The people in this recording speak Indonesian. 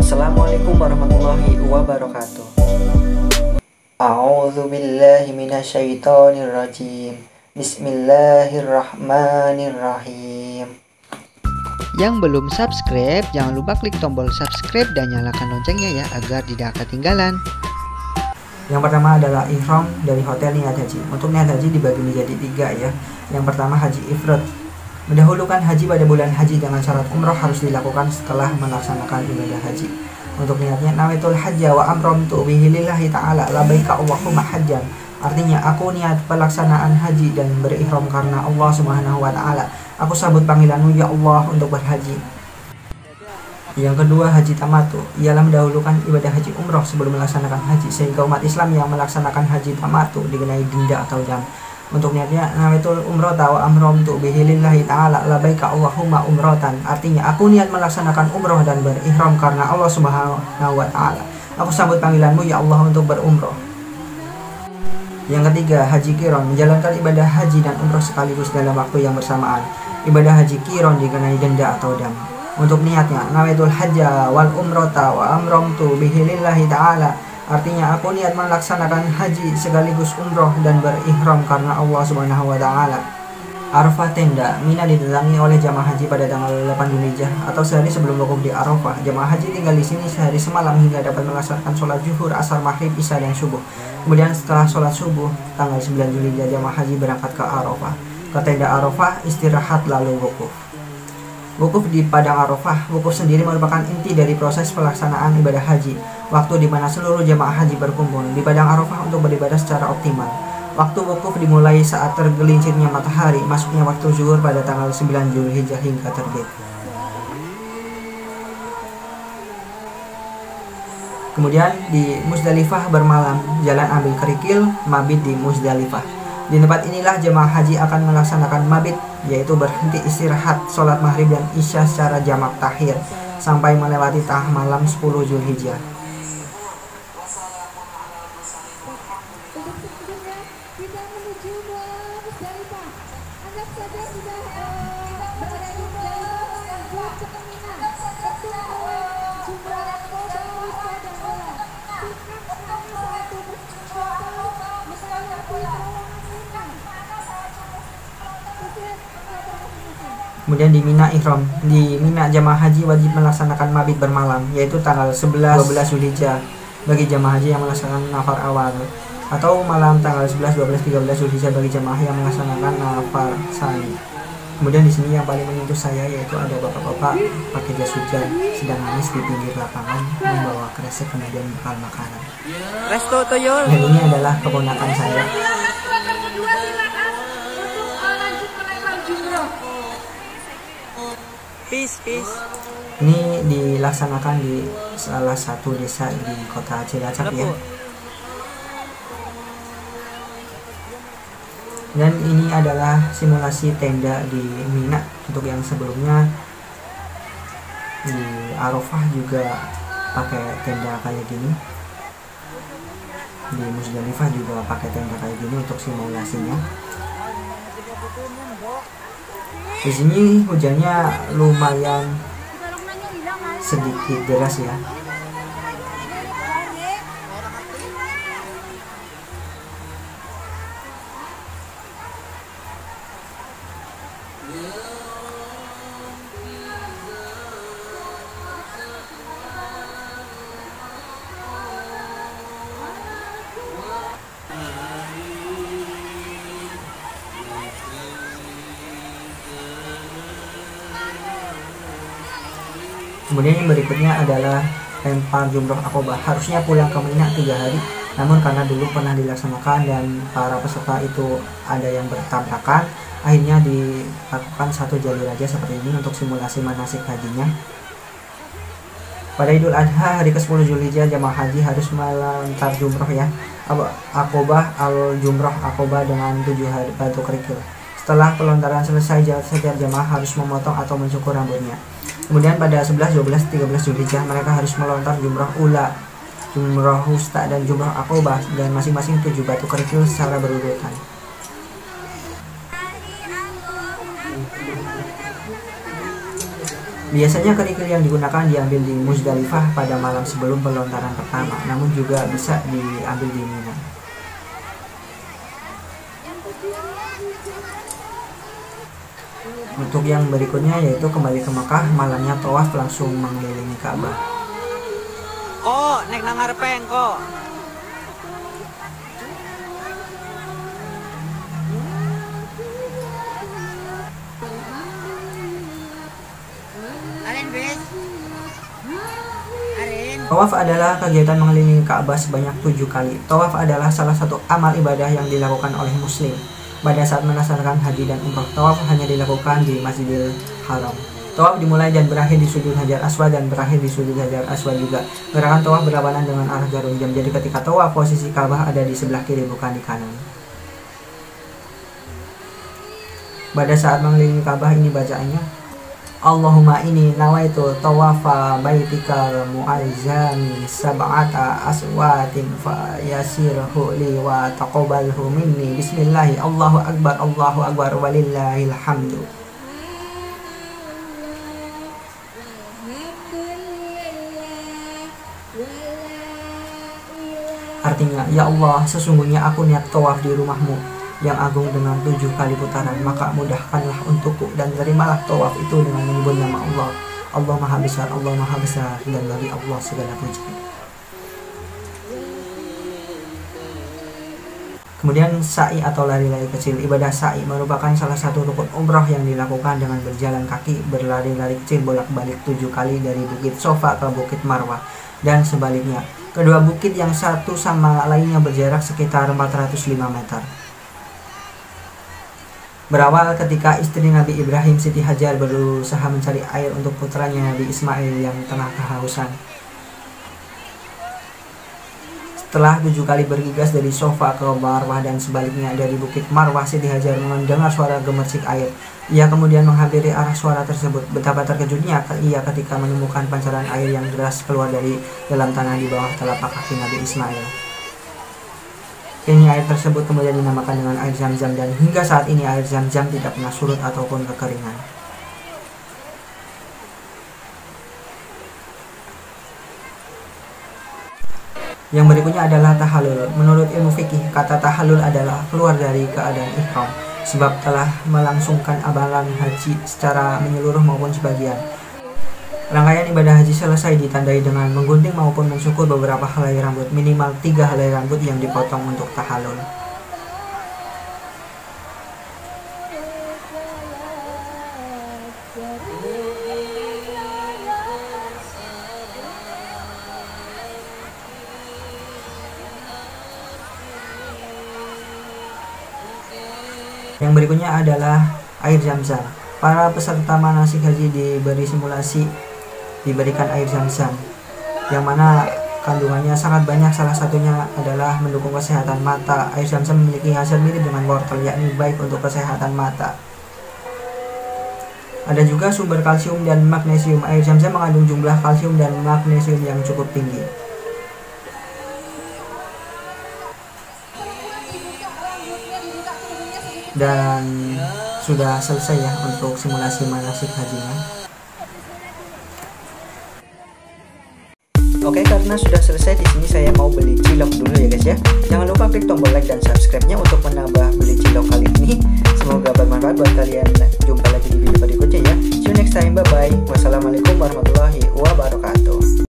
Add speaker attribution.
Speaker 1: Assalamualaikum warahmatullahi wabarakatuh. A'udzu billahi minasyaitonir rajim. Bismillahirrahmanirrahim.
Speaker 2: Yang belum subscribe, jangan lupa klik tombol subscribe dan nyalakan loncengnya ya, agar tidak ketinggalan.
Speaker 1: Yang pertama adalah ihram dari hotel niat haji. Untuk niat haji dibagi menjadi 3 ya. Yang pertama haji ifrad. Mendahulukan haji pada bulan haji dengan syarat umroh harus dilakukan setelah melaksanakan ibadah haji. Untuk niatnya nawaitul hajja wa amramtu bihi lillahi ta'ala labaika Allahumma hajjan. Artinya aku niat pelaksanaan haji dan berihram karena Allah Subhanahu wa taala. Aku sambut panggilanmu ya Allah untuk berhaji. Yang kedua haji tamatu, ialah mendahulukan ibadah haji umroh sebelum melaksanakan haji, sehingga umat Islam yang melaksanakan haji tamatu dikenai denda atau dam. Untuk niatnya nawaitul umrata wa amramtu bihi lillahi ta'ala labaika Allahumma umratan. Artinya aku niat melaksanakan umroh dan berihram karena Allah Subhanahu wa taala. Aku sambut panggilanmu ya Allah untuk berumroh. Yang ketiga haji qiron, menjalankan ibadah haji dan umroh sekaligus dalam waktu yang bersamaan. Ibadah haji qiron dikenai denda atau dam. Untuk niatnya nawaitul hajja wal umrata wa amramtu bihi lillahi ta'ala. Artinya aku niat melaksanakan haji sekaligus umroh dan berihram karena Allah Subhanahu wa taala. Arafah tenda, Mina didatangi oleh jamaah haji pada tanggal 8 Dzulhijjah atau sehari sebelum wukuf di Arafah. Jamaah haji tinggal di sini sehari semalam hingga dapat melaksanakan sholat zuhur, asar, maghrib, isya dan subuh. Kemudian setelah sholat subuh tanggal 9 Dzulhijjah jamaah haji berangkat ke Arafah. Ke tenda Arafah istirahat lalu wukuf. Wukuf di padang Arafah. Wukuf sendiri merupakan inti dari proses pelaksanaan ibadah haji, waktu di mana seluruh jamaah haji berkumpul di padang Arafah untuk beribadah secara optimal. Waktu wukuf dimulai saat tergelincirnya matahari, masuknya waktu zuhur pada tanggal 9 Dzulhijjah hingga terbit. Kemudian di Musdalifah bermalam, jalan ambil kerikil, mabit di Musdalifah. Di tempat inilah jemaah haji akan melaksanakan mabit, yaitu berhenti istirahat, sholat maghrib dan isya secara jamak takhir sampai melewati tengah malam 10 Dzulhijjah. Kemudian di Mina ihram. Di Mina jamaah haji wajib melaksanakan mabit bermalam, yaitu tanggal 11 12 Dzulhijjah bagi jamaah haji yang melaksanakan nafar awal, atau malam tanggal 11 12 13 Dzulhijjah bagi jamaah yang melaksanakan nafar tsani. Kemudian di sini yang paling menyentuh saya yaitu ada bapak-bapak pakai jas hujan sedang nangis di pinggir lapangan membawa kresek kemudian bekal makanan.
Speaker 2: Resto Toyol.
Speaker 1: Dan ini adalah keponakan saya.
Speaker 2: Peace.
Speaker 1: Ini dilaksanakan di salah satu desa di kota Cilacap ya. Dan ini adalah simulasi tenda di Mina. Untuk yang sebelumnya di Arafah juga pakai tenda kayak gini. Di Musdalifah juga pakai tenda kayak gini untuk simulasinya. Di sini hujannya lumayan sedikit deras ya. Kemudian yang berikutnya adalah lempar jumroh akobah. Harusnya pulang ke Mina 3 hari, namun karena dulu pernah dilaksanakan dan para peserta itu ada yang bertabrakan, akhirnya dilakukan satu jalur aja seperti ini untuk simulasi manasik hajinya. Pada Idul Adha hari ke-10 Dzulhijjah jamaah haji harus melempar jumroh ya, akobah al-jumroh akobah dengan 7 batu kerikil. Setelah pelontaran selesai, setiap jamaah harus memotong atau mencukur rambutnya. Kemudian pada 11, 12, 13 Dzulhijjah mereka harus melontar jumroh ula, jumroh wusta dan jumroh akobah dan masing-masing 7 batu kerikil secara berurutan. Biasanya kerikil yang digunakan diambil di Muzdalifah pada malam sebelum pelontaran pertama, namun juga bisa diambil di Mina. Untuk yang berikutnya yaitu kembali ke Mekah, malamnya tawaf langsung mengelilingi Ka'bah.
Speaker 3: Oh, nek nang ngarepe engko.
Speaker 1: Tawaf adalah kegiatan mengelilingi Ka'bah sebanyak 7 kali. Tawaf adalah salah satu amal ibadah yang dilakukan oleh muslim pada saat melaksanakan haji dan umrah. Tawaf hanya dilakukan di Masjidil Haram. Tawaf dimulai dan berakhir di sudut Hajar Aswad dan berakhir di sudut Hajar Aswad juga. Gerakan tawaf berlawanan dengan arah jarum jam. Jadi ketika tawaf, posisi Ka'bah ada di sebelah kiri bukan di kanan. Pada saat mengelilingi Ka'bah ini bacaannya, Allahumma inni nawaitu tawafa baitikal mu'azzami sab'ata aswatin fa yasirhu li wa taqabbalhu minni bismillahi Allahu akbar walillahil hamdu. Artinya, ya Allah, sesungguhnya aku niat tawaf di rumahmu yang agung dengan 7 kali putaran, maka mudahkanlah untukku dan terimalah tawaf itu dengan menyebut nama Allah. Allah Maha Besar, Allah Maha Besar, dan bagi Allah segala puji. Kemudian sa'i atau lari-lari kecil. Ibadah sa'i merupakan salah satu rukun umrah yang dilakukan dengan berjalan kaki, berlari-lari kecil bolak-balik 7 kali dari Bukit Sofa ke Bukit Marwah dan sebaliknya. Kedua bukit yang satu sama lainnya berjarak sekitar 405 meter. Berawal ketika istri Nabi Ibrahim, Siti Hajar, berusaha mencari air untuk putranya Nabi Ismail yang tengah kehausan. Setelah 7 kali bergegas dari Sofa ke Marwah dan sebaliknya dari Bukit Marwah, Siti Hajar mendengar suara gemercik air. Ia kemudian menghampiri arah suara tersebut. Betapa terkejutnya ia ketika menemukan pancaran air yang deras keluar dari dalam tanah di bawah telapak kaki Nabi Ismail. Kini air tersebut kemudian dinamakan dengan air Zam-Zam dan hingga saat ini air Zam-Zam tidak pernah surut ataupun kekeringan. Yang berikutnya adalah tahallul. Menurut ilmu fikih, kata tahallul adalah keluar dari keadaan ihram, sebab telah melangsungkan amalan haji secara menyeluruh maupun sebagian. Rangkaian ibadah haji selesai ditandai dengan menggunting maupun mencukur beberapa helai rambut, minimal 3 helai rambut yang dipotong untuk tahallul. Yang berikutnya adalah air Zam-Zam. Para peserta manasik haji diberi simulasi diberikan air Zam-Zam yang mana kandungannya sangat banyak. Salah satunya adalah mendukung kesehatan mata. Air Zam-Zam memiliki hasil mirip dengan wortel, yakni baik untuk kesehatan mata. Ada juga sumber kalsium dan magnesium. Air Zam-Zam mengandung jumlah kalsium dan magnesium yang cukup tinggi. Dan sudah selesai ya untuk simulasi manasik hajinya. Oke, karena sudah selesai di sini saya mau beli cilok dulu ya guys ya. Jangan lupa klik tombol like dan subscribe-nya untuk menambah beli cilok kali ini. Semoga bermanfaat buat kalian. Jumpa lagi di video berikutnya ya. See you next time, bye bye. Wassalamualaikum warahmatullahi wabarakatuh.